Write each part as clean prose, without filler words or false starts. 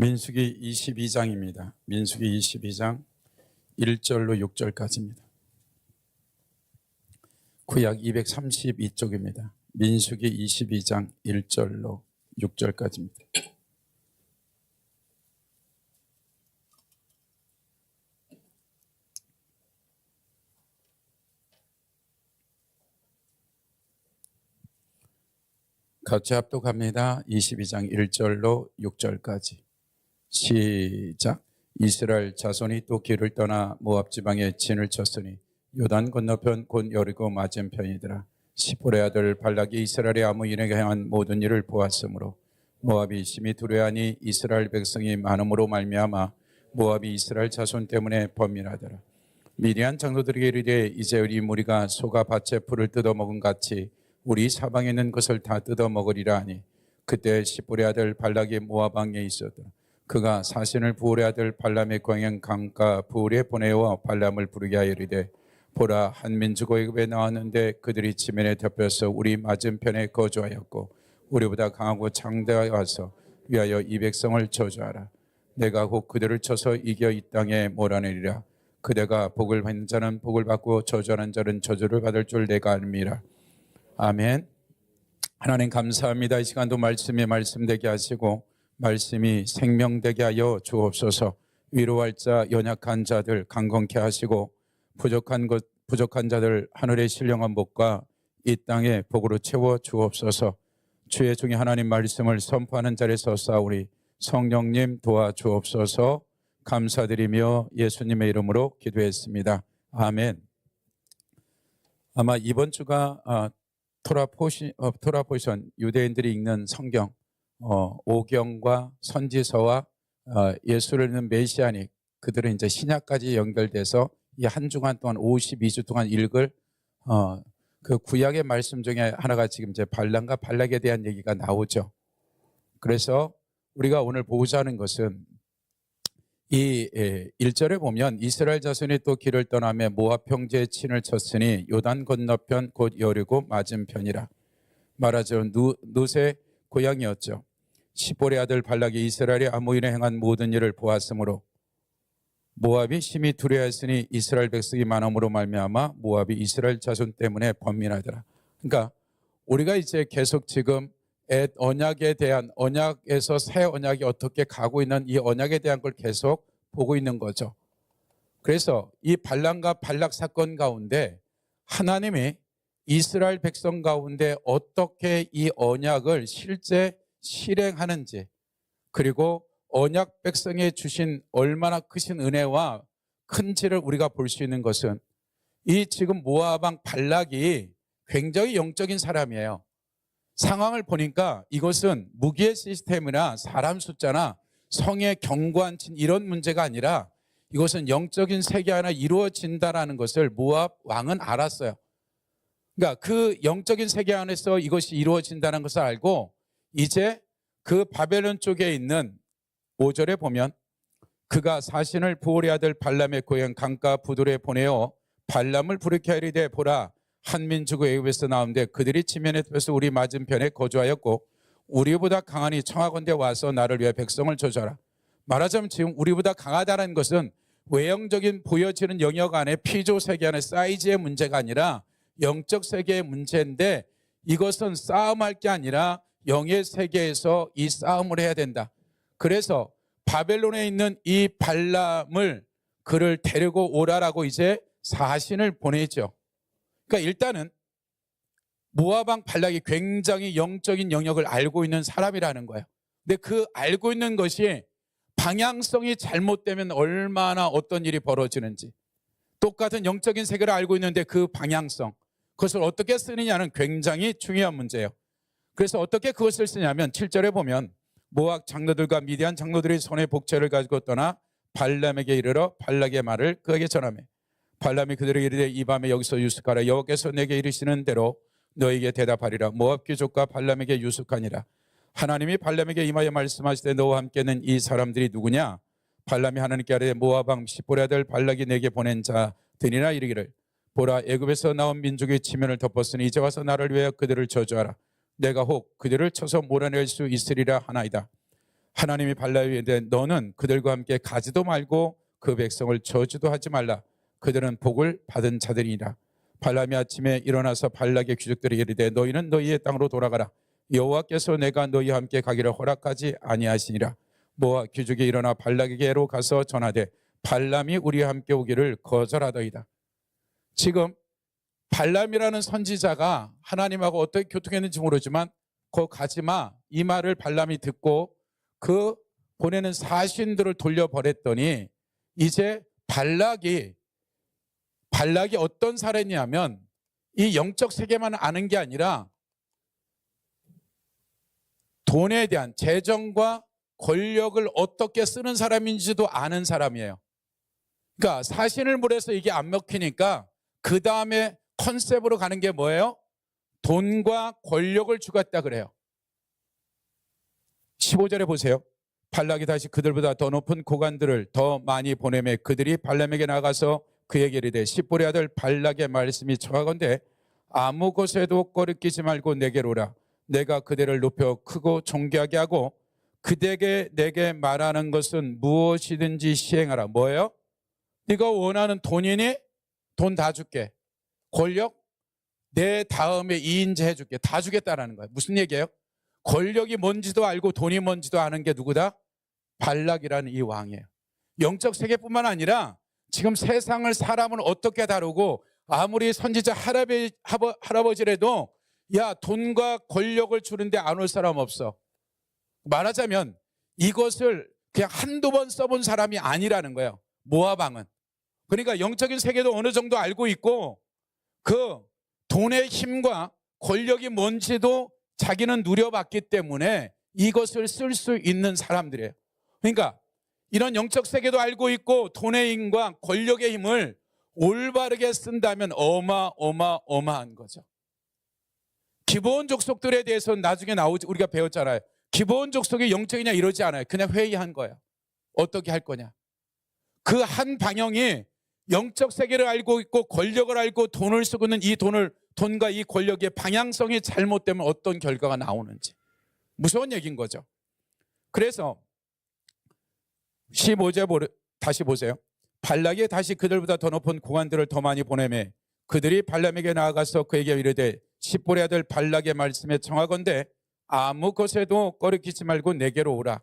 민수기 22장입니다. 민수기 22장 1절로 6절까지입니다. 구약 232쪽입니다. 민수기 22장 1절로 6절까지입니다. 같이 합독합니다. 22장 1절로 6절까지. 시작. 이스라엘 자손이 또 길을 떠나 모압 지방에 진을 쳤으니 요단 건너편 곧 여리고 맞은편이더라. 시볼의 아들 발락이 이스라엘의 아모인에게 행한 모든 일을 보았으므로 모압이 심히 두려워하니 이스라엘 백성이 많음으로 말미암아 모압이 이스라엘 자손 때문에 번민하더라. 미디안 장로들에게 이르되 이제 우리 무리가 소가 밭에 풀을 뜯어먹은 같이 우리 사방에 있는 것을 다 뜯어먹으리라 하니 그때 시볼의 아들 발락이 모압 왕에 있었더라. 그가 사신을 부올의 아들 발람의 광양 강가 부올에 보내어 발람을 부르게 하여 이르되 보라, 한 민족이 애굽에 나왔는데 그들이 지면에 덮여서 우리 맞은편에 거주하였고 우리보다 강하고 장대하여서 위하여 이 백성을 저주하라. 내가 곧 그들을 쳐서 이겨 이 땅에 몰아내리라. 그대가 복을 받는 자는 복을 받고 저주하는 자는 저주를 받을 줄 내가 알미라. 아멘. 하나님 감사합니다. 이 시간도 말씀이 말씀되게 하시고 말씀이 생명되게 하여 주옵소서. 위로할 자, 연약한 자들 강건케 하시고 부족한 자들 하늘의 신령한 복과 이 땅의 복으로 채워 주옵소서. 주의 종이 하나님 말씀을 선포하는 자리에 서사오리 성령님 도와주옵소서. 감사드리며 예수님의 이름으로 기도했습니다. 아멘. 아마 이번 주가 토라 포션 유대인들이 읽는 성경 오경과 선지서와 예수를 읽는 메시아닉 그들은 이제 신약까지 연결돼서 이 한 주간 동안 52주 동안 읽을 그 구약의 말씀 중에 하나가 지금 이제 발람과 발락에 대한 얘기가 나오죠. 그래서 우리가 오늘 보고자 하는 것은 이 1절에 보면 이스라엘 자손이 또 길을 떠나며 모압 평지에 진을 쳤으니 요단 건너편 곧 여리고 맞은편이라. 말하자면 룻의 고향이었죠. 시볼의 아들 발락이 이스라엘의 아모인에 행한 모든 일을 보았으므로 모압이 심히 두려워했으니 이스라엘 백성이 많음으로 말미암아 모압이 이스라엘 자손 때문에 번민하더라. 그러니까 우리가 이제 계속 지금 옛 언약에 대한 언약에서 새 언약이 어떻게 가고 있는 이 언약에 대한 걸 계속 보고 있는 거죠. 그래서 이 발람과 발락 사건 가운데 하나님이 이스라엘 백성 가운데 어떻게 이 언약을 실제 실행하는지 그리고 언약 백성에 주신 얼마나 크신 은혜와 큰지를 우리가 볼 수 있는 것은 이 지금 모압 왕 발락이 굉장히 영적인 사람이에요. 상황을 보니까 이것은 무기의 시스템이나 사람 숫자나 성의 견고한 이런 문제가 아니라 이것은 영적인 세계 하나 이루어진다라는 것을 모압 왕은 알았어요. 그러니까 그 영적인 세계 안에서 이것이 이루어진다는 것을 알고 이제 그 바벨론 쪽에 있는 5절에 보면 그가 사신을 부올의 아들 발람의 고향 강가 부돌에 보내어 발람을 부르게 하리되 보라, 한 민족이 애굽에서 나오는데 그들이 지면에 덮여서 우리 맞은편에 거주하였고 우리보다 강하니 청하건대 와서 나를 위해 백성을 저주하라. 말하자면 지금 우리보다 강하다는 것은 외형적인 보여지는 영역 안에 피조 세계 안에 사이즈의 문제가 아니라 영적 세계의 문제인데 이것은 싸움할 게 아니라 영의 세계에서 이 싸움을 해야 된다. 그래서 바벨론에 있는 이 발람을 그를 데리고 오라라고 이제 사신을 보내죠. 그러니까 일단은 모압 왕 발락이 굉장히 영적인 영역을 알고 있는 사람이라는 거예요. 근데 그 알고 있는 것이 방향성이 잘못되면 얼마나 어떤 일이 벌어지는지 똑같은 영적인 세계를 알고 있는데 그 방향성 그것을 어떻게 쓰느냐는 굉장히 중요한 문제예요. 그래서 어떻게 그것을 쓰냐면 7절에 보면 모압 장로들과 미디안 장로들이 손에 복채를 가지고 떠나 발람에게 이르러 발락의 말을 그에게 전하매 발람이 그들에게 이르되 이 밤에 여기서 유숙하라. 여호와께서 내게 이르시는 대로 너에게 대답하리라. 모압 귀족과 발람에게 유숙하니라. 하나님이 발람에게 임하여 말씀하시되 너와 함께는 이 사람들이 누구냐? 발람이 하나님께 아뢰되 모압 왕 시볼의 아들 발락이 내게 보낸 자들이나 이르기를 보라, 애굽에서 나온 민족이 지면을 덮었으니 이제 와서 나를 위하여 그들을 저주하라. 내가 혹 그들을 쳐서 몰아낼 수 있으리라 하나이다. 하나님이 발람에게 이르되 너는 그들과 함께 가지도 말고 그 백성을 저주도 하지 말라. 그들은 복을 받은 자들이니라. 발람이 아침에 일어나서 발락의 귀족들에게 이르되 너희는 너희의 땅으로 돌아가라. 여호와께서 내가 너희와 함께 가기를 허락하지 아니하시니라. 모압 귀족이 일어나 발락에게로 가서 전하되 발람이 우리와 함께 오기를 거절하더이다. 지금 발람이라는 선지자가 하나님하고 어떻게 교통했는지 모르지만 거 가지마 이 말을 발람이 듣고 그 보내는 사신들을 돌려보냈더니 이제 발락이 어떤 사람이냐면 이 영적 세계만 아는 게 아니라 돈에 대한 재정과 권력을 어떻게 쓰는 사람인지도 아는 사람이에요. 그러니까 사신을 물어서 이게 안 먹히니까 그 다음에 컨셉으로 가는 게 뭐예요? 돈과 권력을 주겠다 그래요. 15절에 보세요. 발락이 다시 그들보다 더 높은 고관들을 더 많이 보내매 그들이 발람에게 나가서 그에게 이르되 십볼의 아들 발락의 말씀이 청하건대 아무 곳에도 꺼리끼지 말고 내게로 오라. 내가 그대를 높여 크고 존귀하게 하고 그대에게 내게 말하는 것은 무엇이든지 시행하라. 뭐예요? 네가 원하는 돈이니 돈 다 줄게. 권력 내 다음에 2인제 해줄게. 다 주겠다라는 거예요. 무슨 얘기예요? 권력이 뭔지도 알고 돈이 뭔지도 아는 게 누구다? 발락이라는 이 왕이에요. 영적 세계뿐만 아니라 지금 세상을 사람은 어떻게 다루고 아무리 선지자 할아버지라도 야 돈과 권력을 주는데 안 올 사람 없어. 말하자면 이것을 그냥 한두 번 써본 사람이 아니라는 거예요. 모압 왕은. 그러니까 영적인 세계도 어느 정도 알고 있고 그 돈의 힘과 권력이 뭔지도 자기는 누려봤기 때문에 이것을 쓸 수 있는 사람들이에요. 그러니까 이런 영적 세계도 알고 있고 돈의 힘과 권력의 힘을 올바르게 쓴다면 어마어마한 거죠. 기본 족속들에 대해서는 나중에 우리가 배웠잖아요. 기본 족속이 영적이냐 이러지 않아요. 그냥 회의한 거예요. 어떻게 할 거냐. 그 한 방향이 영적 세계를 알고 있고 권력을 알고 돈을 쓰고 있는 이 돈과 이 권력의 방향성이 잘못되면 어떤 결과가 나오는지 무서운 얘기인 거죠. 그래서 15절 다시 보세요. 발락이 다시 그들보다 더 높은 고관들을 더 많이 보내매 그들이 발람에게 나아가서 그에게 이르되 십볼의 아들 발락의 말씀에 청하건대 아무 것에도 꺼리끼지 말고 내게로 오라.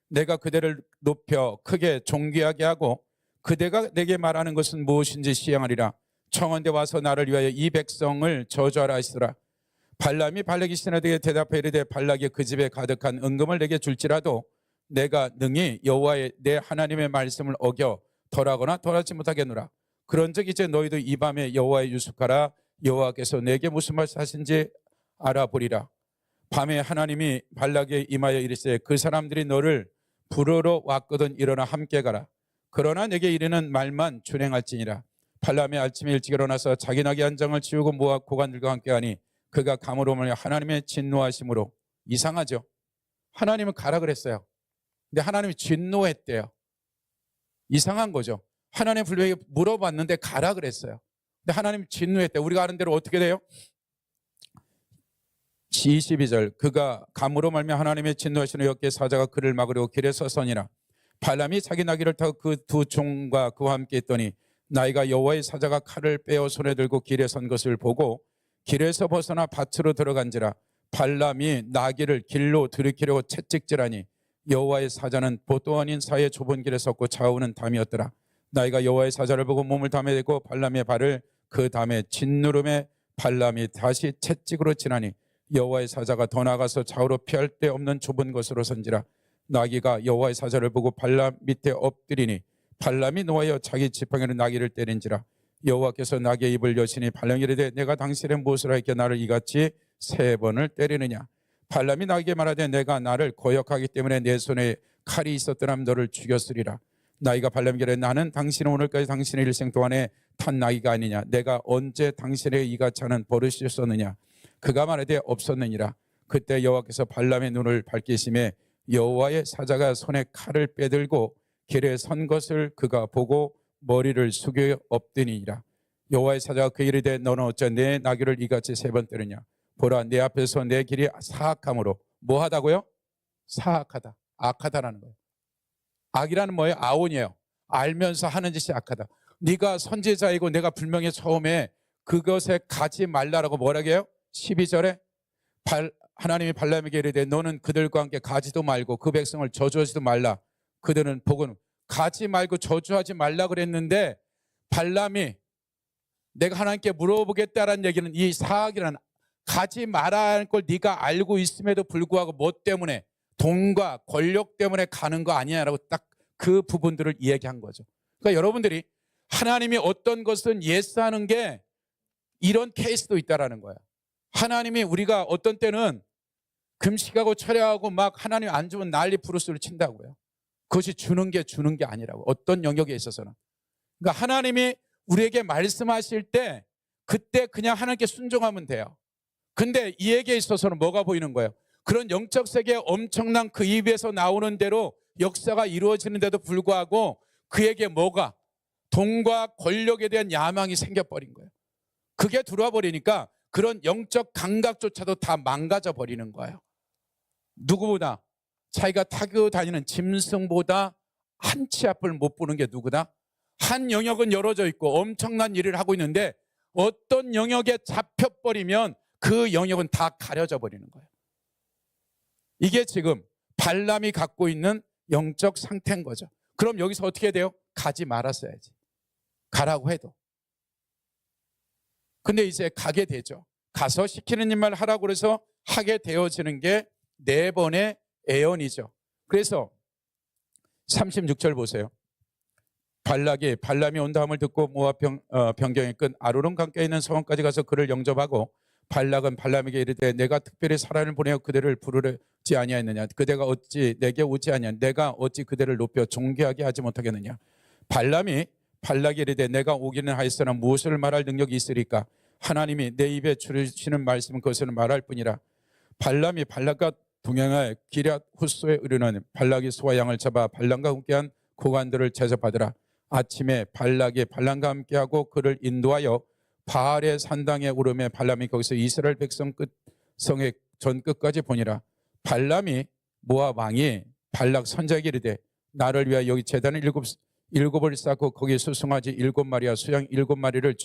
내가 그대를 높여 크게 존귀하게 하고 그대가 내게 말하는 것은 무엇인지 시행하리라. 청원대 와서 나를 위하여 이 백성을 저주하라 하시더라. 발람이 발락이 신하들에게 대답해 이르되 발락이 그 집에 가득한 은금을 내게 줄지라도 내가 능히 여호와의 내 하나님의 말씀을 어겨 덜하거나 덜하지 못하겠노라. 그런즉 이제 너희도 이 밤에 여호와의 유숙하라. 여호와께서 내게 무슨 말씀하신지 알아보리라. 밤에 하나님이 발락에 임하여 이르시되 그 사람들이 너를 부르러 왔거든 일어나 함께 가라. 그러나 내게 이르는 말만 준행할지니라. 발람이 아침에 일찍 일어나서 자기 나귀 한 장을 치우고 모압 고관들과 함께하니 그가 감으로 말하여 하나님의 진노하심으로. 이상하죠. 하나님은 가라 그랬어요. 근데 하나님이 진노했대요. 이상한 거죠. 하나님 분명히 물어봤는데 가라 그랬어요. 근데 하나님이 진노했대요. 우리가 아는 대로 어떻게 돼요? 22절 그가 감으로 말며 하나님의 진노하시는 여호와께 사자가 그를 막으려고 길에 서서니라. 발람이 자기 나귀를 타고 그 두 종과 그와 함께 있더니 나이가 여호와의 사자가 칼을 빼어 손에 들고 길에 선 것을 보고 길에서 벗어나 밭으로 들어간지라. 발람이 나귀를 길로 들이키려고 채찍질하니 여호와의 사자는 보도 아닌 사이에 좁은 길에 섰고 좌우는 담이었더라. 나이가 여호와의 사자를 보고 몸을 담에 대고 발람의 발을 그 담에 짓누름에 발람이 다시 채찍으로 치나니 여호와의 사자가 더 나가서 좌우로 피할 데 없는 좁은 곳으로 선지라. 나귀가 여호와의 사자를 보고 발람 밑에 엎드리니 발람이 노하여 자기 지팡이로 나귀를 때린지라. 여호와께서 나귀의 입을 여시니 발람이 이르되 내가 당신의 무엇을 하였기에 나를 이같이 3번을 때리느냐. 발람이 나귀에게 말하되 내가 나를 거역하기 때문에 내 손에 칼이 있었더라면 너를 죽였으리라. 나귀가 발람에게 이르되 나는 당신은 오늘까지 당신의 일생 동안에 탄 나귀가 아니냐. 내가 언제 당신에게 이같이 하는 버릇이 있었느냐. 그가 말하되 없었느니라. 그때 여호와께서 발람의 눈을 밝히심에 여호와의 사자가 손에 칼을 빼들고 길에 선 것을 그가 보고 머리를 숙여 엎드니라. 여호와의 사자가 그에게 이르되 너는 어찌 내 나귀를 이같이 3번 때리냐. 보라 내 앞에서 내 길이 사악함으로 뭐하다고요? 사악하다. 악하다라는 거예요. 악이라는 뭐예요? 아온이에요. 알면서 하는 짓이 악하다. 네가 선지자이고 내가 분명히 처음에 그것에 가지 말라라고 뭐라고 해요? 12절에 하나님이 발람에게 이르되 너는 그들과 함께 가지도 말고 그 백성을 저주하지도 말라. 그들은 복은 가지 말고 저주하지 말라 그랬는데 발람이 내가 하나님께 물어보겠다라는 얘기는 이 사악이라는 가지 말아야 할 걸 네가 알고 있음에도 불구하고 뭐 때문에 돈과 권력 때문에 가는 거 아니냐라고 딱 그 부분들을 이야기한 거죠. 그러니까 여러분들이 하나님이 어떤 것은 예스하는 게 이런 케이스도 있다라는 거야. 하나님이 우리가 어떤 때는 금식하고 철야하고 막 하나님 안 주면 난리 부르스를 친다고요. 그것이 주는 게 아니라고. 어떤 영역에 있어서는. 그러니까 하나님이 우리에게 말씀하실 때 그때 그냥 하나님께 순종하면 돼요. 근데 이에게 있어서는 뭐가 보이는 거예요? 그런 영적 세계에 엄청난 그 입에서 나오는 대로 역사가 이루어지는데도 불구하고 그에게 뭐가? 돈과 권력에 대한 야망이 생겨버린 거예요. 그게 들어와 버리니까 그런 영적 감각조차도 다 망가져 버리는 거예요. 누구보다 자기가 타고 다니는 짐승보다 한 치 앞을 못 보는 게 누구다? 한 영역은 열어져 있고 엄청난 일을 하고 있는데 어떤 영역에 잡혀버리면 그 영역은 다 가려져 버리는 거예요. 이게 지금 발람이 갖고 있는 영적 상태인 거죠. 그럼 여기서 어떻게 돼요? 가지 말았어야지. 가라고 해도. 근데 이제 가게 되죠. 가서 시키는 일만 하라고 그래서 하게 되어지는 게 4번의 애언이죠. 그래서 36절 보세요. 발람이 온 다음을 듣고 모압 변경의 끝 아르논 강가에 있는 성원까지 가서 그를 영접하고 발락은 발람에게 이르되 내가 특별히 사람을 보내어 그들을 부르지 아니하였느냐 그대가 어찌 내게 오지 아니하냐 내가 어찌 그들을 높여 존귀하게 하지 못하겠느냐 발람이 발락에 이르되 내가 오기는 하였으나 무엇을 말할 능력이 있으리까 하나님이 내 입에 주시는 말씀은 그것을 말할 뿐이라 발람이 발락과 동행하여 기럇 후소에 이르는 발락이 소와 양을 잡아 발람과 함께한 고관들을 제접하더라 아침에 발락이 발람과 함께하고 그를 인도하여 바알의 산당에 오르매 발람이 거기서 이스라엘 백성 성의 전 끝까지 보니라 발람이 모압 왕이 발락 선자에게 이르되 나를 위하여 여기 제단을 일곱을 쌓고 거기 수송아지 7마리와 수양 7마리를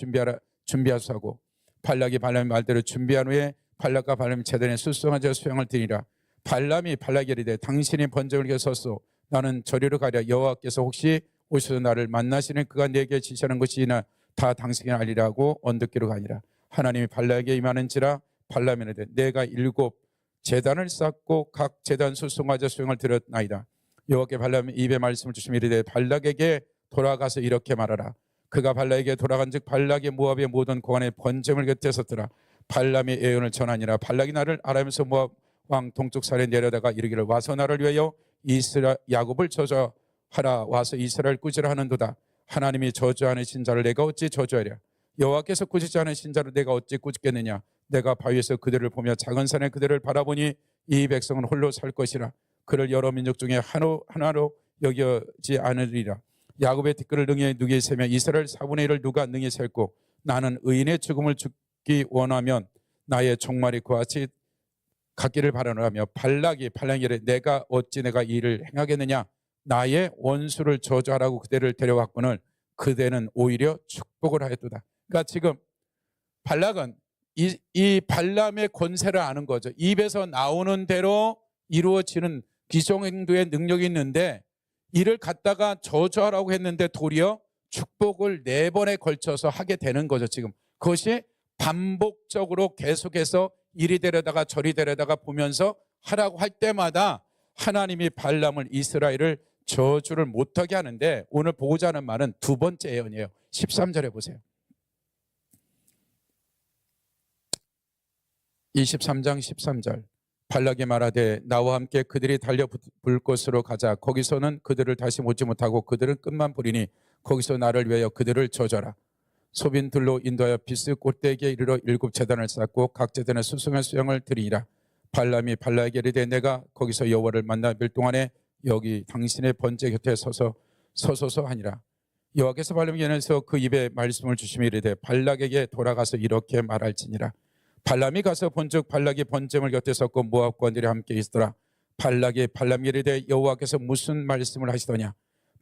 준비하소 하고 발락이 발람의 말대로 준비한 후에 발락과 발람이 제단에 수송아지와 수양을 드리라 발람이 발락에게 이르되 당신이 번제를 위해 섰소 나는 저리로 가랴 여호와께서 혹시 오셔서 나를 만나시는 그가 내게 지시하는 것이나 다 당신이 알리라고 언덕길로 가니라 하나님이 발락에게 임하는지라 발람이 이르되 내가 7 제단을 쌓고 각 제단 수송아지 수양을 드렸나이다 여호와께 발람이 입에 말씀을 주시며 이르되 발락에게 돌아가서 이렇게 말하라 그가 발락에게 돌아간즉 발락이 모압의 모든 고관에 번제물 곁에 섰더라 발람이 예언을 전하니라 발락이 나를 아람에서 모압 왕 동쪽 산에 내려다가 이르기를 와서 나를 위하여 야곱을 저주하라 와서 이스라엘 꾸지라 하는도다 하나님이 저주 않으신 자를 내가 어찌 저주하랴 여호와께서 꾸짖지 않으신 자를 내가 어찌 꾸짖겠느냐 내가 바위에서 그들을 보며 작은 산에 그들을 바라보니 이 백성은 홀로 살 것이라 그를 여러 민족 중에 하나로 여겨지 않으리라 야곱의 티끌을 능히 누가 세며 이스라엘 4분의 1을 누가 능히 셀고 나는 의인의 죽음을 죽기 원하면 나의 종말이 그와 같이 갖기를 바라노라며 발락이 내가 어찌 내가 이 일을 행하겠느냐 나의 원수를 저주하라고 그대를 데려왔거늘 그대는 오히려 축복을 하였도다. 그러니까 지금 발락은 이 발람의 권세를 아는 거죠. 입에서 나오는 대로 이루어지는 기성행도의 능력이 있는데 이를 갖다가 저주하라고 했는데 도리어 축복을 4번에 걸쳐서 하게 되는 거죠. 지금 그것이 반복적으로 계속해서 이리 데려다가 저리 데려다가 보면서 하라고 할 때마다 하나님이 발람을 이스라엘을 저주를 못하게 하는데 오늘 보고자 하는 말은 2번째 예언이에요. 13절에 보세요. 23장 13절 발락이 말하되 나와 함께 그들이 달려붙을 곳으로 가자 거기서는 그들을 다시 모지 못하고 그들은 끝만 보리니 거기서 나를 위하여 그들을 저주하라 소빈들로 인도하여 비스 꼭대기에 이르러 7 제단을 쌓고 각 제단에 수송의 수양을 드리니라 발람이 발락에게 이르되 내가 거기서 여호와를 만나 멸 동안에 여기 당신의 번제 곁에 서소서 하니라 여호와께서 발람에게 예언해서 그 입에 말씀을 주시며 이르되 발락에게 돌아가서 이렇게 말할지니라 발람이 가서 본즉 발락이 번제물 곁에 섰고 모압 관들이 함께 있더라 발락이 발람에게 이르되 여호와께서 무슨 말씀을 하시더냐.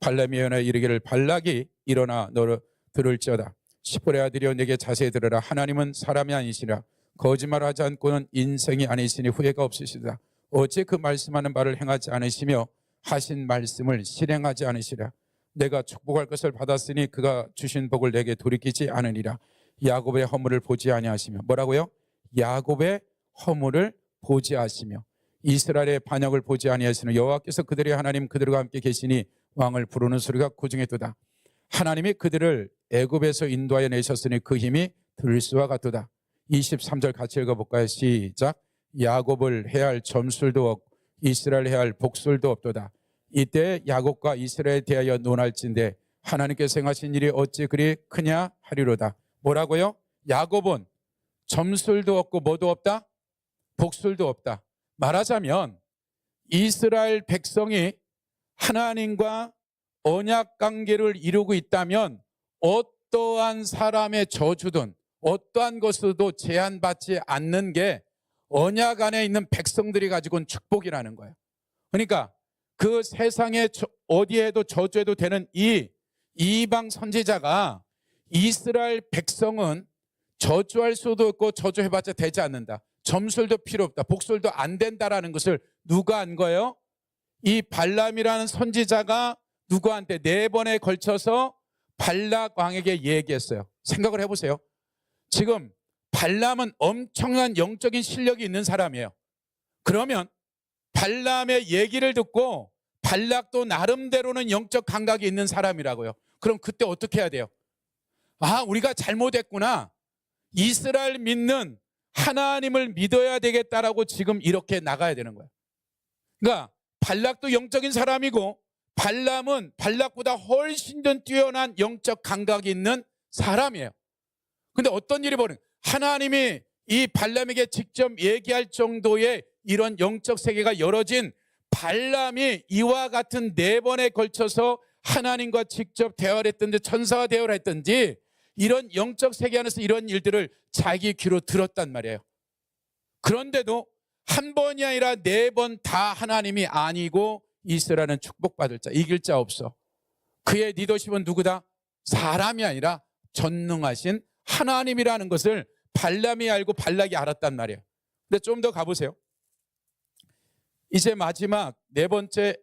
발람이 예언하여 이르기를 발락이 일어나 너를 들을지어다. 시볼의 아들이여 내게 자세히 들으라. 하나님은 사람이 아니시라. 거짓말하지 않고는 인생이 아니시니 후회가 없으시다. 어째 그 말씀하는 바를 행하지 않으시며 하신 말씀을 실행하지 않으시라. 내가 축복할 것을 받았으니 그가 주신 복을 내게 돌이키지 않으리라. 야곱의 허물을 보지 아니하시며 뭐라고요? 야곱의 허물을 보지 아시며 이스라엘의 반역을 보지 아니하시는 여호와께서 그들의 하나님 그들과 함께 계시니 왕을 부르는 소리가 고중했도다. 하나님이 그들을 애굽에서 인도하여 내셨으니 그 힘이 들수와 같도다. 23절 같이 읽어볼까요? 시작. 야곱을 해할 점술도 없고 이스라엘 해할 복술도 없도다. 이때 야곱과 이스라엘에 대하여 논할진대 하나님께서 행하신 일이 어찌 그리 크냐 하리로다. 뭐라고요? 야곱은 점술도 없고 뭐도 없다? 복술도 없다. 말하자면 이스라엘 백성이 하나님과 언약 관계를 이루고 있다면 어떠한 사람의 저주든 어떠한 것으로도 제한받지 않는 게 언약 안에 있는 백성들이 가지고 온 축복이라는 거예요. 그러니까 그 세상에 어디에도 저주해도 되는 이 이방 선지자가 이스라엘 백성은 저주할 수도 없고 저주해봤자 되지 않는다. 점술도 필요 없다. 복술도 안 된다라는 것을 누가 안 거예요? 이 발람이라는 선지자가 누구한테 4번에 걸쳐서 발락 왕에게 얘기했어요. 생각을 해보세요. 지금 발람은 엄청난 영적인 실력이 있는 사람이에요. 그러면 발람의 얘기를 듣고 발락도 나름대로는 영적 감각이 있는 사람이라고요. 그럼 그때 어떻게 해야 돼요? 아, 우리가 잘못했구나. 이스라엘 믿는 하나님을 믿어야 되겠다라고 지금 이렇게 나가야 되는 거예요. 그러니까 발락도 영적인 사람이고 발람은 발락보다 훨씬 더 뛰어난 영적 감각이 있는 사람이에요. 근데 어떤 일이 벌어요? 하나님이 이 발람에게 직접 얘기할 정도의 이런 영적 세계가 열어진 발람이 이와 같은 4번에 걸쳐서 하나님과 직접 대화를 했든지 천사와 대화를 했든지 이런 영적 세계 안에서 이런 일들을 자기 귀로 들었단 말이에요. 그런데도 한 번이 아니라 4번 다 하나님이 아니고 이스라엘은 축복받을 자, 이길 자 없어. 그의 리더십은 누구다? 사람이 아니라 전능하신 하나님이라는 것을 발람이 알고 발락이 알았단 말이에요. 근데 좀 더 가보세요. 이제 마지막 4번째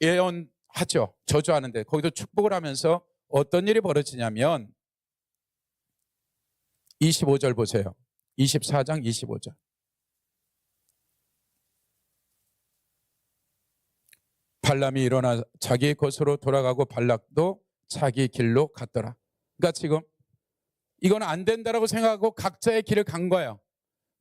예언하죠. 저주하는데 거기도 축복을 하면서 어떤 일이 벌어지냐면 25절 보세요. 24장 25절. 발람이 일어나 자기 곳으로 돌아가고 발락도 자기 길로 갔더라. 그러니까 지금 이건 안 된다라고 생각하고 각자의 길을 간 거예요.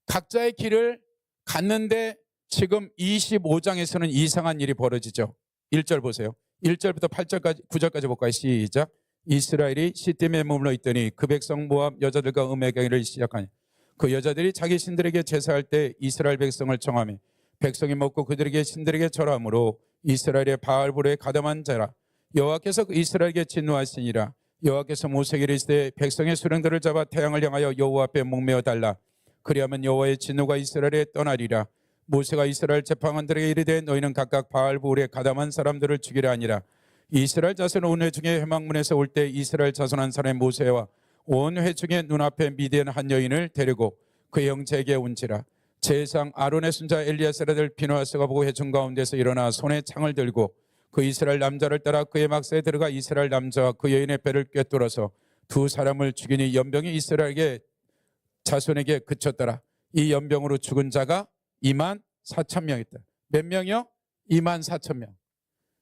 각자의 길을 갔는데 지금 25장에서는 이상한 일이 벌어지죠. 1절 보세요. 1절부터 8절까지 9절까지 볼까요? 시작. 이스라엘이 시딤에 머물러 있더니 그 백성 모압 여자들과 음행하기를 시작하니 그 여자들이 자기 신들에게 제사할 때 이스라엘 백성을 청하며 백성이 먹고 그들에게 신들에게 절하므로 이스라엘의 바알불에 가담한 자라. 여호와께서 이스라엘에게 진노하시니라. 여호와께서 모세에게 이르시되 백성의 수령들을 잡아 태양을 향하여 여호와 앞에 목매어 달라. 그리하면 여호와의 진노가 이스라엘에 떠나리라. 모세가 이스라엘 재판관들에게 이르되 너희는 각각 바알불에 가담한 사람들을 죽이라 하니라. 이스라엘 자손 온 회중의 회막문에서 올 때 이스라엘 자손 한 사람의 모세와 온 회중의 눈앞에 미디안 한 여인을 데리고 그의 형제에게 온지라. 제사장 아론의 손자 엘리야셀의 아들 비느하스가 보고 회중 가운데서 일어나 손에 창을 들고 그 이스라엘 남자를 따라 그의 막사에 들어가 이스라엘 남자와 그 여인의 배를 꿰뚫어서 두 사람을 죽이니 연병이 이스라엘에게 자손에게 그쳤더라. 이 연병으로 죽은 자가 2만 4천 명이다. 몇 명이요? 2만 4천 명.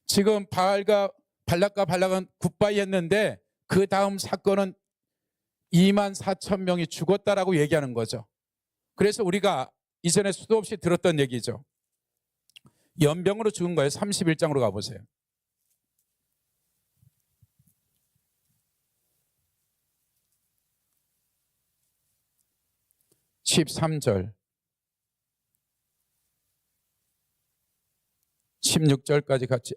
지금 발락과 발락은 굿바이 했는데 그 다음 사건은 2만 4천 명이 죽었다라고 얘기하는 거죠. 그래서 우리가 이전에 수도 없이 들었던 얘기죠. 연병으로 죽은 거예요. 31장으로 가보세요. (13절) 16절까지 같이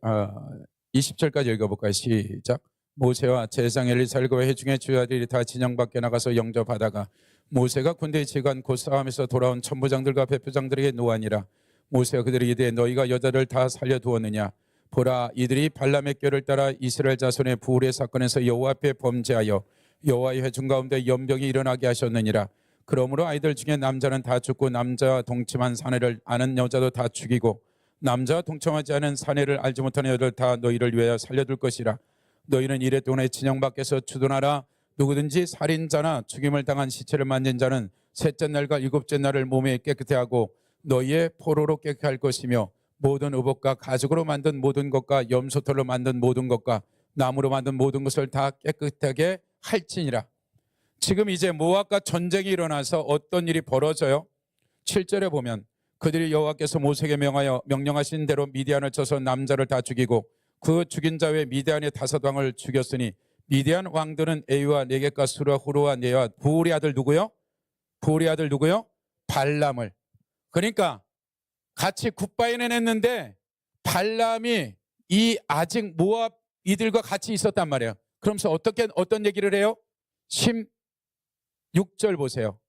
20절까지 읽어볼까요? 시작. 모세와 제사장 엘리사엘과 회중의 주야들이 다 진영 밖에 나가서 영접하다가 모세가 군대에 지간 곧 싸움에서 돌아온 천부장들과 백부장들에게 노하니라. 모세가 그들에게 이르되 너희가 여자를 다 살려두었느냐? 보라, 이들이 발람의 꾀를 따라 이스라엘 자손의 부울의 사건에서 여호와 앞에 범죄하여 여호와의 회중 가운데 연병이 일어나게 하셨느니라. 그러므로 아이들 중에 남자는 다 죽고 남자와 동침한 사내를 아는 여자도 다 죽이고 남자와 동침하지 않은 사내를 알지 못하는 여자를 다 너희를 위하여 살려둘 것이라. 너희는 이래 동네 진영 밖에서 주둔하라. 누구든지 살인자나 죽임을 당한 시체를 만진 자는 셋째 날과 일곱째 날을 몸에 깨끗해 하고 너희의 포로로 깨끗게 할 것이며 모든 의복과 가죽으로 만든 모든 것과 염소털로 만든 모든 것과 나무로 만든 모든 것을 다 깨끗하게 할지니라. 지금 이제 모압과 전쟁이 일어나서 어떤 일이 벌어져요? 7절에 보면 그들이 여호와께서 모세에게 명령하신 대로 미디안을 쳐서 남자를 다 죽이고 그 죽인 자 외에 미디안의 5왕을 죽였으니 미디안 왕들은 에유와 네겝과 수르와 후르와 네와 부울의 아들 누구요? 부울의 아들 누구요? 발람을. 그러니까 같이 굿바이는 했는데 발람이 이 아직 모압 이들과 같이 있었단 말이에요. 그러면서 어떤 얘기를 해요? 16절 보세요.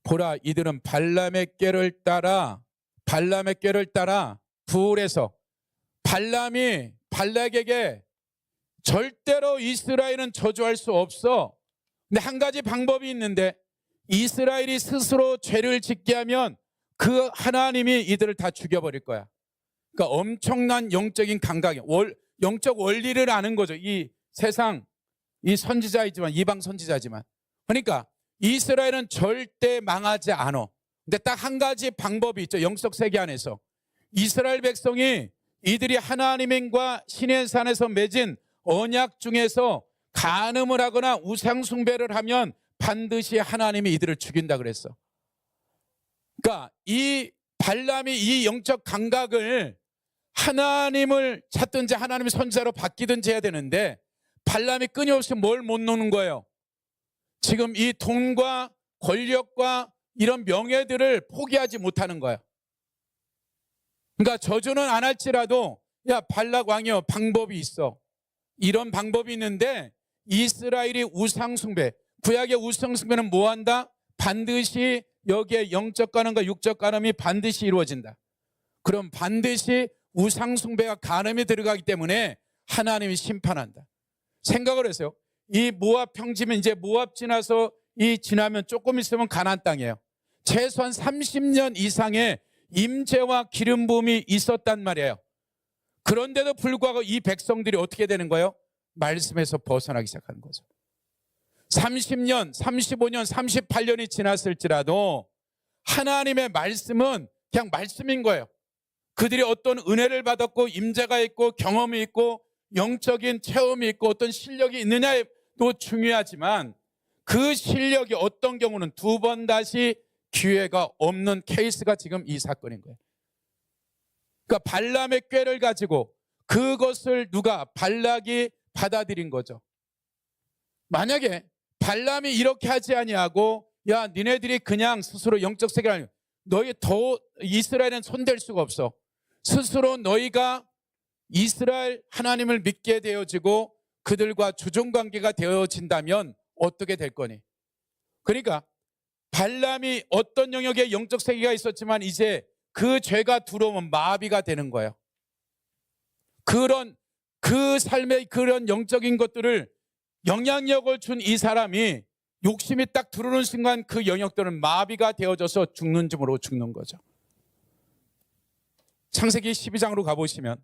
보라, 이들은 발람의 꾀를 따라 부울에서 발람이 발락에게 절대로 이스라엘은 저주할 수 없어. 근데 한 가지 방법이 있는데 이스라엘이 스스로 죄를 짓게 하면 그 하나님이 이들을 다 죽여버릴 거야. 그러니까 엄청난 영적인 감각, 영적 원리를 아는 거죠. 이 세상, 이 선지자이지만, 이방 선지자지만. 그러니까 이스라엘은 절대 망하지 않아. 근데 딱 한 가지 방법이 있죠. 영적 세계 안에서. 이스라엘 백성이 이들이 하나님과 신의 산에서 맺은 언약 중에서 간음을 하거나 우상 숭배를 하면 반드시 하나님이 이들을 죽인다 그랬어. 그러니까 이 발람이 이 영적 감각을 하나님을 찾든지 하나님의 선지자로 바뀌든지 해야 되는데 발람이 끊임없이 뭘 못 놓는 거예요? 지금 이 돈과 권력과 이런 명예들을 포기하지 못하는 거예요. 그러니까 저주는 안 할지라도 야 발락 왕이여 방법이 있어. 이런 방법이 있는데 이스라엘이 우상숭배, 구약의 우상숭배는 뭐 한다? 반드시 여기에 영적 간음과 육적 간음이 반드시 이루어진다. 그럼 반드시 우상숭배와 간음이 들어가기 때문에 하나님이 심판한다. 생각을 했어요. 이 모압 평지면 이제 모압 지나서 지나면 조금 있으면 가나안 땅이에요. 최소한 30년 이상의 임재와 기름 부음이 있었단 말이에요. 그런데도 불구하고 이 백성들이 어떻게 되는 거예요? 말씀에서 벗어나기 시작하는 거죠. 30년, 35년, 38년이 지났을지라도 하나님의 말씀은 그냥 말씀인 거예요. 그들이 어떤 은혜를 받았고 임재가 있고 경험이 있고 영적인 체험이 있고 어떤 실력이 있느냐도 중요하지만 그 실력이 어떤 경우는 두 번 다시 기회가 없는 케이스가 지금 이 사건인 거예요. 그러니까 발람의 꾀를 가지고 그것을 발락이 받아들인 거죠. 만약에 발람이 이렇게 하지 아니하고 야 니네들이 그냥 스스로 영적 세계를 너희 더 이스라엘은 손댈 수가 없어. 스스로 너희가 이스라엘 하나님을 믿게 되어지고 그들과 주종관계가 되어진다면 어떻게 될 거니? 그러니까 발람이 어떤 영역에 영적 세계가 있었지만 이제 그 죄가 들어오면 마비가 되는 거예요. 그 삶의 그런 영적인 것들을 영향력을 준 이 사람이 욕심이 딱 들어오는 순간 그 영역들은 마비가 되어져서 죽는 줌으로 죽는 거죠. 창세기 12장으로 가보시면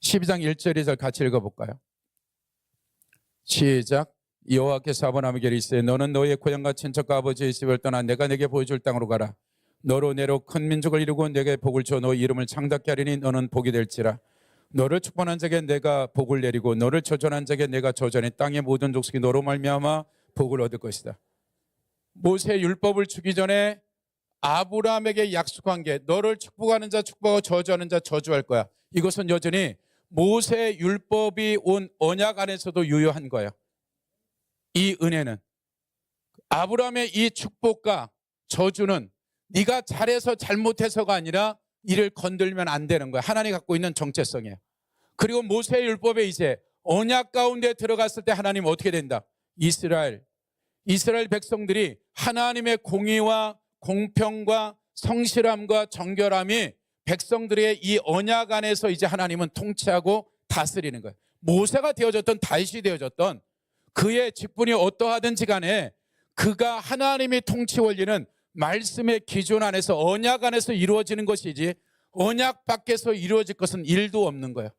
(12장) 1절 2절 같이 읽어볼까요? 시작. 여호와께서 아브라함에게 이르시되 너는 너의 고향과 친척과 아버지의 집을 떠나 내가 내게 보여줄 땅으로 가라. 너로 내로 큰 민족을 이루고 내게 복을 줘 너의 이름을 창답게 하리니 너는 복이 될지라. 너를 축복한 자에게 내가 복을 내리고 너를 저주한 자에게 내가 저주하니 땅의 모든 족속이 너로 말미암아 복을 얻을 것이다. 모세 율법을 주기 전에 아브라함에게 약속한 게 너를 축복하는 자 축복하고 저주하는 자 저주할 거야. 이것은 여전히 모세 율법이 온 언약 안에서도 유효한 거예요. 이 은혜는 아브라함의 이 축복과 저주는 네가 잘해서 잘못해서가 아니라 이를 건들면 안 되는 거야. 하나님이 갖고 있는 정체성이에요. 그리고 모세 율법에 이제 언약 가운데 들어갔을 때 하나님 어떻게 된다? 이스라엘 이스라엘 백성들이 하나님의 공의와 공평과 성실함과 정결함이 백성들의 이 언약 안에서 이제 하나님은 통치하고 다스리는 거예요. 모세가 되어졌던 다윗이 되어졌던 그의 직분이 어떠하든지 간에 그가 하나님의 통치 원리는 말씀의 기준 안에서 언약 안에서 이루어지는 것이지 언약 밖에서 이루어질 것은 일도 없는 거예요.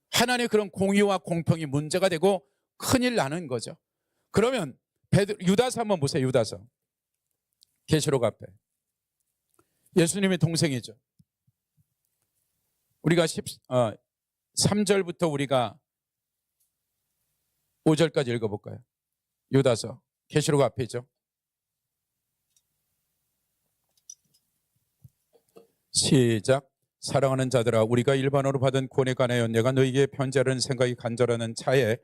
하나님의 그런 공의와 공평이 문제가 되고 큰일 나는 거죠. 그러면 유다서 한번 보세요. 유다서 계시록 앞에 예수님의 동생이죠. 우리가 3절부터 우리가 5절까지 읽어볼까요? 유다서 계시록 앞이죠. 시작. 사랑하는 자들아, 우리가 일반으로 받은 구원에 관하여 내가 너희에게 편지하려는 생각이 간절하는 차에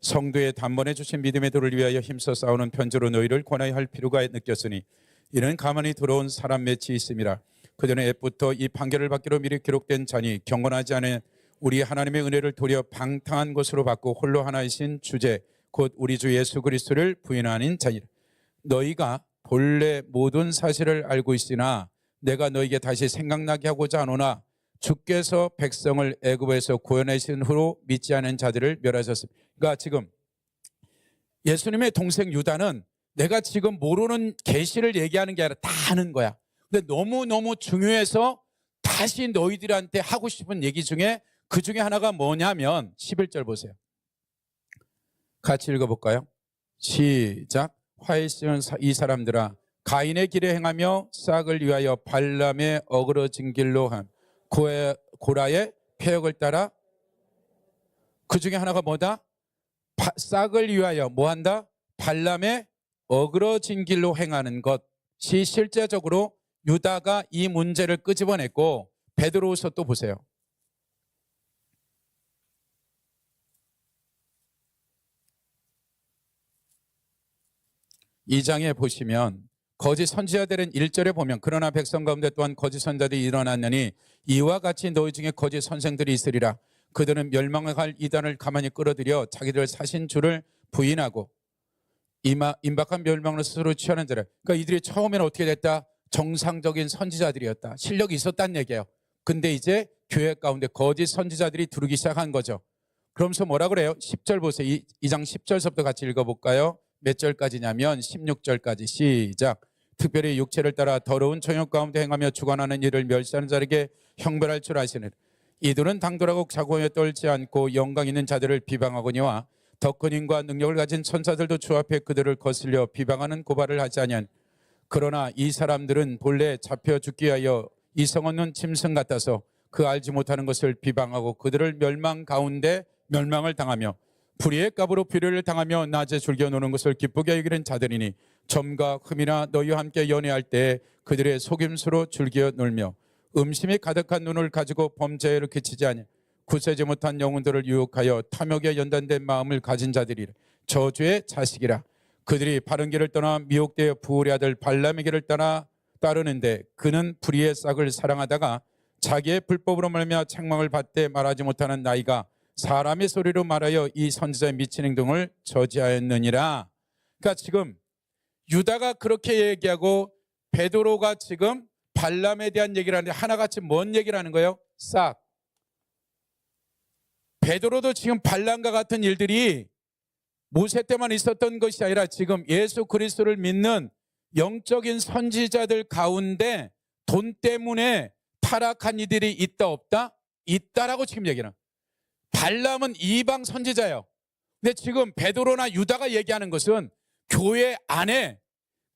성도의 단번에 주신 믿음의 도를 위하여 힘써 싸우는 편지로 너희를 권하여 할 필요가 느꼈으니 이는 가만히 들어온 사람 맺이 있음이라. 그전에 옛부터 이 판결을 받기로 미리 기록된 자니 경건하지 않은 우리 하나님의 은혜를 도리어 방탕한 것으로 받고 홀로 하나이신 주제 곧 우리 주 예수 그리스도를 부인하는 자니라. 너희가 본래 모든 사실을 알고 있으나 내가 너희에게 다시 생각나게 하고자 하노나 주께서 백성을 애굽에서 구원하신 후로 믿지 않은 자들을 멸하셨습니다. 그러니까 지금 예수님의 동생 유다는 내가 지금 모르는 계시를 얘기하는 게 아니라 다 아는 거야. 근데 너무너무 중요해서 다시 너희들한테 하고 싶은 얘기 중에 그 중에 하나가 뭐냐면 11절 보세요. 같이 읽어볼까요? 시작. 화에 쓰는 이 사람들아, 가인의 길에 행하며 싹을 위하여 발람의 어그러진 길로 함 고라의 폐역을 따라. 그 중에 하나가 뭐다? 싹을 위하여 뭐한다? 발람의 어그러진 길로 행하는 것이 실제적으로 유다가 이 문제를 끄집어냈고, 베드로후서 또 보세요. 이 장에 보시면 거짓 선지자들은 1절에 보면 그러나 백성 가운데 또한 거짓 선지자들이 일어났느니 이와 같이 너희 중에 거짓 선생들이 있으리라. 그들은 멸망할 이단을 가만히 끌어들여 자기들 사신 주를 부인하고 임박한 멸망을 스스로 취하는 자들. 그러니까 이들이 처음에는 어떻게 됐다? 정상적인 선지자들이었다. 실력이 있었다는 얘기예요. 근데 이제 교회 가운데 거짓 선지자들이 들어오기 시작한 거죠. 그러면서 뭐라 그래요? 10절 보세요. 2장 10절서부터 같이 읽어볼까요? 몇 절까지냐면 16절까지. 시작. 특별히 육체를 따라 더러운 정욕 가운데 행하며 주관하는 일을 멸시하는 자에게 형벌할 줄 아시는 이들은 당돌하고 자고에 떨지 않고 영광 있는 자들을 비방하거니와 더 큰 힘과 능력을 가진 천사들도 주 앞에 그들을 거슬려 비방하는 고발을 하지 아니한. 그러나 이 사람들은 본래 잡혀 죽기 위하여 이성 없는 짐승 같아서 그 알지 못하는 것을 비방하고 그들을 멸망 가운데 멸망을 당하며 불의의 값으로 비료를 당하며 낮에 즐겨 노는 것을 기쁘게 여기는 자들이니 점과 흠이나 너희와 함께 연애할 때 그들의 속임수로 즐겨 놀며 음심이 가득한 눈을 가지고 범죄를 그치지 아니 굳세지 못한 영혼들을 유혹하여 탐욕에 연단된 마음을 가진 자들이라. 저주의 자식이라. 그들이 바른 길을 떠나 미혹되어 부울의 아들 발람의 길을 따르는데 그는 불의의 싹을 사랑하다가 자기의 불법으로 말미암아 책망을 받되 말하지 못하는 나이가 사람의 소리로 말하여 이 선지자의 미친 행동을 저지하였느니라. 그러니까 지금 유다가 그렇게 얘기하고 베드로가 지금 발람에 대한 얘기를 하는데 하나같이 뭔 얘기를 하는 거예요? 싹. 베드로도 지금 발람과 같은 일들이 모세 때만 있었던 것이 아니라 지금 예수 그리스도를 믿는 영적인 선지자들 가운데 돈 때문에 타락한 이들이 있다 없다? 있다라고 지금 얘기는. 발람은 이방 선지자예요. 근데 지금 베드로나 유다가 얘기하는 것은 교회 안에,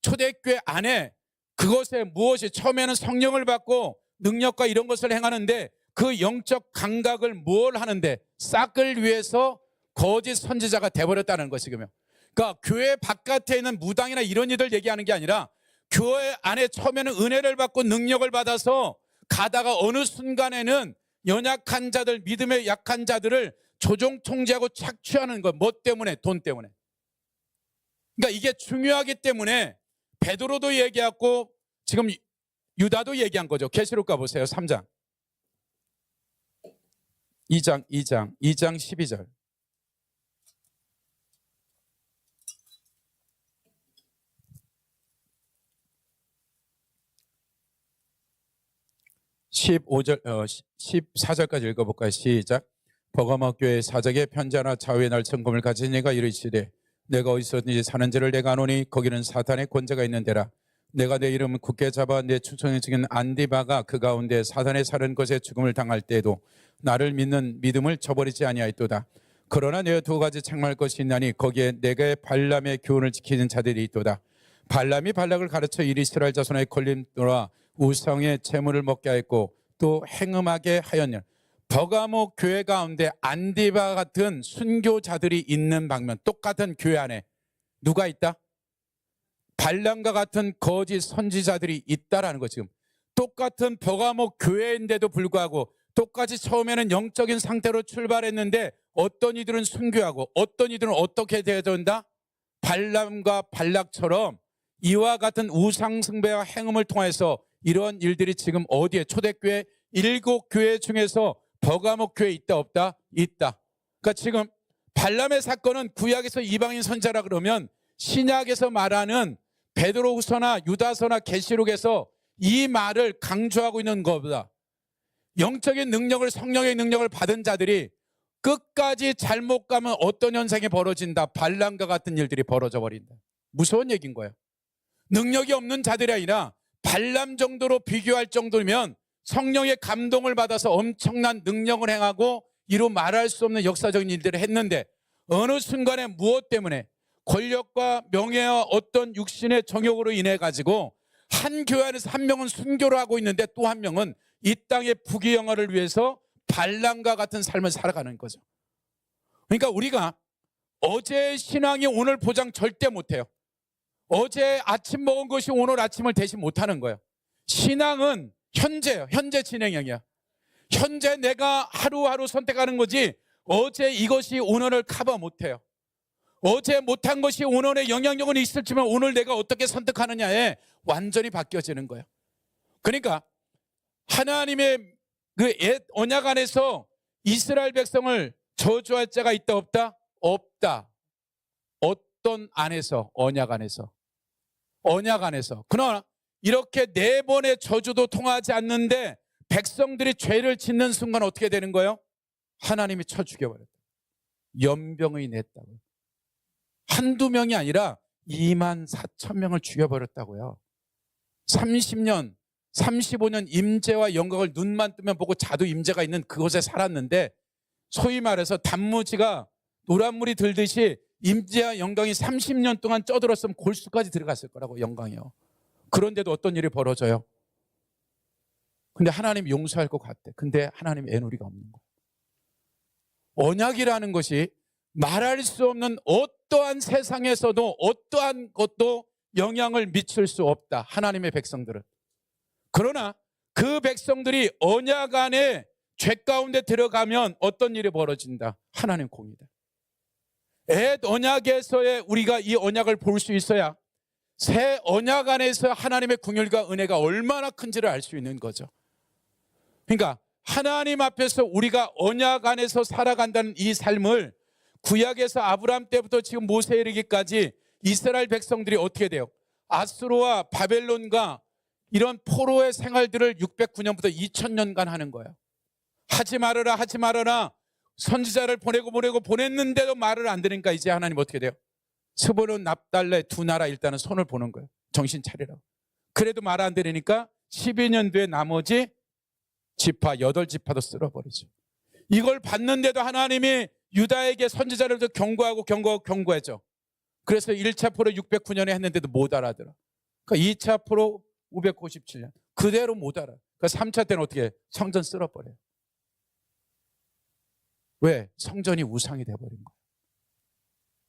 초대교회 안에 그것에 무엇이 처음에는 성령을 받고 능력과 이런 것을 행하는데 그 영적 감각을 뭘 하는데 싹을 위해서 거짓 선지자가 돼버렸다는 것이거든요. 그러니까 교회 바깥에 있는 무당이나 이런 이들 얘기하는 게 아니라 교회 안에 처음에는 은혜를 받고 능력을 받아서 가다가 어느 순간에는 연약한 자들, 믿음의 약한 자들을 조종 통제하고 착취하는 것. 뭐 때문에? 돈 때문에. 그러니까 이게 중요하기 때문에 베드로도 얘기했고 지금 유다도 얘기한 거죠. 계시록 가보세요. 3장. 2장 12절. 15절 14절까지 읽어볼까요? 시작. 버가모 교회 사적의 편지하나 좌우에 날 성금을 가진 이가 이르시되 내가 어디서든지 사는지를 내가 아노니 거기는 사탄의 권세가 있는 데라. 내가 내 이름을 굳게 잡아 내 충성에 죽인 안디바가 그 가운데 사탄의 사는 것에 죽음을 당할 때에도 나를 믿는 믿음을 저버리지 아니하였도다. 그러나 내가 두 가지 책망할 것이 있나니 거기에 내게 발람의 교훈을 지키는 자들이 있도다. 발람이 발락을 가르쳐 이스라엘 자손의 걸림돌아 우상의 재물을 먹게 하였고 또 행음하게 하였냐. 버가모 교회 가운데 안디바 같은 순교자들이 있는 방면, 똑같은 교회 안에 누가 있다? 발람과 같은 거짓 선지자들이 있다라는 거. 지금 똑같은 버가모 교회인데도 불구하고 똑같이 처음에는 영적인 상태로 출발했는데 어떤 이들은 순교하고 어떤 이들은 어떻게 되어야 된다? 발람과 발락처럼 이와 같은 우상 숭배와 행음을 통해서 이런 일들이 지금 어디에? 초대교회 7교회 중에서 버가모 교회에 있다 없다? 있다. 그러니까 지금 발람의 사건은 구약에서 이방인 선자라 그러면 신약에서 말하는 베드로후서나 유다서나 계시록에서 이 말을 강조하고 있는 것보다 영적인 능력을, 성령의 능력을 받은 자들이 끝까지 잘못 가면 어떤 현상이 벌어진다? 발람과 같은 일들이 벌어져 버린다. 무서운 얘기인 거예요. 능력이 없는 자들이 아니라 발람 정도로 비교할 정도면 성령의 감동을 받아서 엄청난 능력을 행하고 이루 말할 수 없는 역사적인 일들을 했는데 어느 순간에 무엇 때문에 권력과 명예와 어떤 육신의 정욕으로 인해 가지고 한 교회 안에서 한 명은 순교를 하고 있는데 또 한 명은 이 땅의 부귀영화를 위해서 발람과 같은 삶을 살아가는 거죠. 그러니까 우리가 어제의 신앙이 오늘 보장 절대 못해요. 어제 아침 먹은 것이 오늘 아침을 대신 못하는 거예요. 신앙은 현재예요. 현재 진행형이야. 현재 내가 하루하루 선택하는 거지 어제 이것이 오늘을 커버 못해요. 어제 못한 것이 오늘의 영향력은 있을지만 오늘 내가 어떻게 선택하느냐에 완전히 바뀌어지는 거예요. 그러니까 하나님의 그 옛 언약 안에서 이스라엘 백성을 저주할 자가 있다 없다? 없다. 어떤 안에서? 언약 안에서. 언약 안에서. 그러나 이렇게 4번의 저주도 통하지 않는데 백성들이 죄를 짓는 순간 어떻게 되는 거예요? 하나님이 쳐 죽여버렸다. 연병이 냈다고요. 한두 명이 아니라 24,000명을 죽여버렸다고요. 30년, 35년 임재와 영광을 눈만 뜨면 보고 자두 임재가 있는 그곳에 살았는데 소위 말해서 단무지가 노란물이 들듯이 임재와 영광이 30년 동안 쪄들었으면 골수까지 들어갔을 거라고. 영광이요. 그런데도 어떤 일이 벌어져요? 근데 하나님 용서할 것 같대. 근데 하나님 애누리가 없는 거예요. 언약이라는 것이 말할 수 없는 어떠한 세상에서도 어떠한 것도 영향을 미칠 수 없다. 하나님의 백성들은. 그러나 그 백성들이 언약 안에 죄 가운데 들어가면 어떤 일이 벌어진다? 하나님 공이다. 옛 언약에서의 우리가 이 언약을 볼 수 있어야 새 언약 안에서 하나님의 긍휼과 은혜가 얼마나 큰지를 알 수 있는 거죠. 그러니까 하나님 앞에서 우리가 언약 안에서 살아간다는 이 삶을 구약에서 아브라함 때부터 지금 모세에 이르기까지 이스라엘 백성들이 어떻게 돼요? 아수르와 바벨론과 이런 포로의 생활들을 609년부터 2000년간 하는 거예요. 하지 말아라 하지 말아라. 선지자를 보냈는데도 말을 안 들으니까 이제 하나님 어떻게 돼요? 스불론 납달레 두 나라 일단은 손을 보는 거예요. 정신 차리라고. 그래도 말 안 들으니까 12년 뒤에 나머지 지파 8지파도 쓸어버리죠. 이걸 봤는데도 하나님이 유다에게 선지자를 경고하죠. 그래서 1차 포로 609년에 했는데도 못 알아들어. 그러니까 2차 포로 557년 그대로 못 알아. 그러니까 3차 때는 어떻게 해? 성전 쓸어버려요. 왜? 성전이 우상이 돼버린 거예요.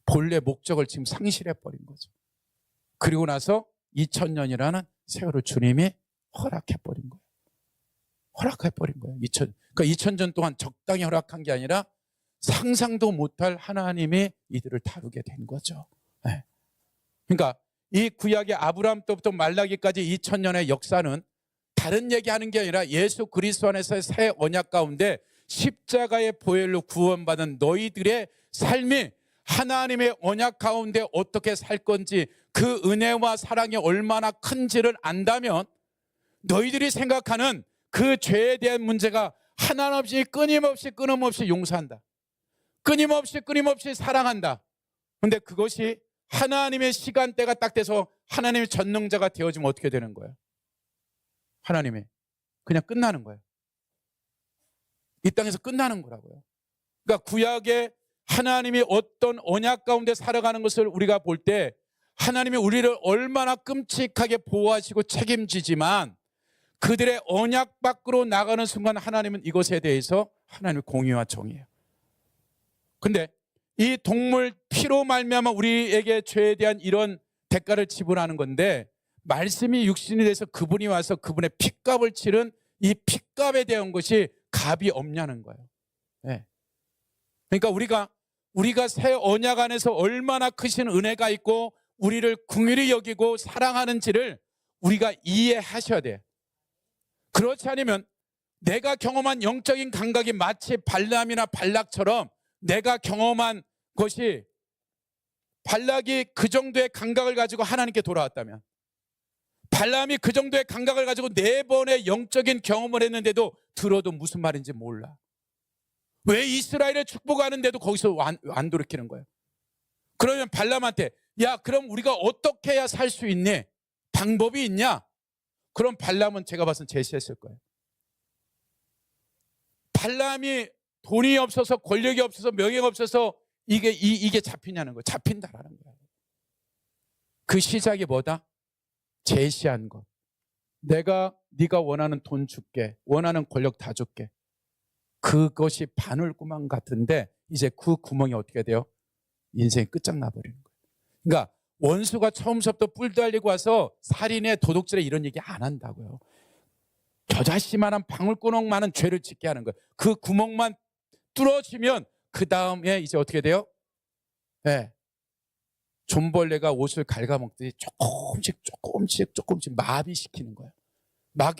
본래 목적을 지금 상실해버린 거죠. 그리고 나서 2000년이라는 세월을 주님이 허락해버린 거예요. 허락해버린 거예요. 그러니까 2000년 동안 적당히 허락한 게 아니라 상상도 못할 하나님이 이들을 다루게 된 거죠. 네. 그러니까 이 구약의 아브라함 때부터 말라기까지 2000년의 역사는 다른 얘기하는 게 아니라 예수 그리스도 안에서의 새 언약 가운데 십자가의 보혈로 구원받은 너희들의 삶이 하나님의 언약 가운데 어떻게 살 건지 그 은혜와 사랑이 얼마나 큰지를 안다면 너희들이 생각하는 그 죄에 대한 문제가 하나없이 끊임없이 용서한다. 끊임없이 사랑한다. 근데 그것이 하나님의 시간대가 딱 돼서 하나님의 전능자가 되어지면 어떻게 되는 거예요? 하나님이 그냥 끝나는 거예요. 이 땅에서 끝나는 거라고요. 그러니까 구약에 하나님이 어떤 언약 가운데 살아가는 것을 우리가 볼 때 하나님이 우리를 얼마나 끔찍하게 보호하시고 책임지지만 그들의 언약 밖으로 나가는 순간 하나님은 이것에 대해서 하나님의 공의와 정의예요. 근데 이 동물 피로 말미암아 우리에게 죄에 대한 이런 대가를 지불하는 건데 말씀이 육신이 돼서 그분이 와서 그분의 핏값을 치른 이 핏값에 대한 것이 값이 없냐는 거예요. 네. 그러니까 우리가 새 언약 안에서 얼마나 크신 은혜가 있고 우리를 긍휼히 여기고 사랑하는지를 우리가 이해하셔야 돼요. 그렇지 않으면 내가 경험한 영적인 감각이 마치 발람이나 발락처럼 내가 경험한 것이 발락이 그 정도의 감각을 가지고 하나님께 돌아왔다면 발람이 그 정도의 감각을 가지고 4번의 영적인 경험을 했는데도 들어도 무슨 말인지 몰라. 왜 이스라엘을 축복하는데도 거기서 안 돌이키는 거예요? 그러면 발람한테 야 그럼 우리가 어떻게 해야 살 수 있니? 방법이 있냐? 그럼 발람은 제가 봐서는 제시했을 거예요. 발람이 돈이 없어서 권력이 없어서 명예가 없어서 이게 잡히냐는 거예요. 잡힌다라는 거예요. 그 시작이 뭐다? 제시한 것. 네가 원하는 돈 줄게. 원하는 권력 다 줄게. 그것이 바늘구멍 같은데 이제 그 구멍이 어떻게 돼요? 인생이 끝장나 버리는 거예요. 그러니까 원수가 처음부터 뿔 달리고 와서 살인에 도둑질에 이런 얘기 안 한다고요. 겨자씨만한 방울구멍만한 죄를 짓게 하는 거예요. 그 구멍만 뚫어지면 그 다음에 이제 어떻게 돼요? 네. 존벌레가 옷을 갉아먹듯이 조금씩 마비시키는 거예요.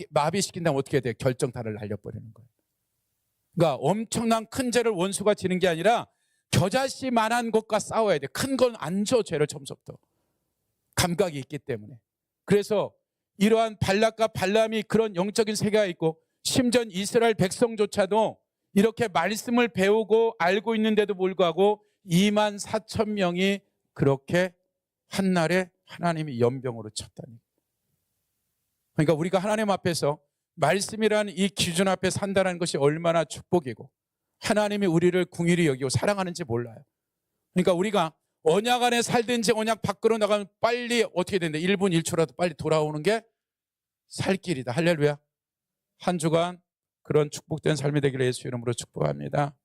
마비시킨 다음 어떻게 돼요? 결정타를 날려버리는 거예요. 그러니까 엄청난 큰 죄를 원수가 지는 게 아니라 겨자씨만한 것과 싸워야 돼. 큰 건 안 줘, 죄를 처음부터. 감각이 있기 때문에. 그래서 이러한 발락과 발람이 그런 영적인 세계가 있고 심지어 이스라엘 백성조차도 이렇게 말씀을 배우고 알고 있는데도 불구하고 24,000명이 그렇게 한날에 하나님이 연병으로 쳤다니. 그러니까 우리가 하나님 앞에서 말씀이라는 이 기준 앞에 산다는 것이 얼마나 축복이고 하나님이 우리를 긍휼히 여기고 사랑하는지 몰라요. 그러니까 우리가 언약 안에 살든지 언약 밖으로 나가면 빨리 어떻게 된다? 1분 1초라도 빨리 돌아오는 게 살 길이다. 할렐루야. 한 주간 그런 축복된 삶이 되기를 예수 이름으로 축복합니다.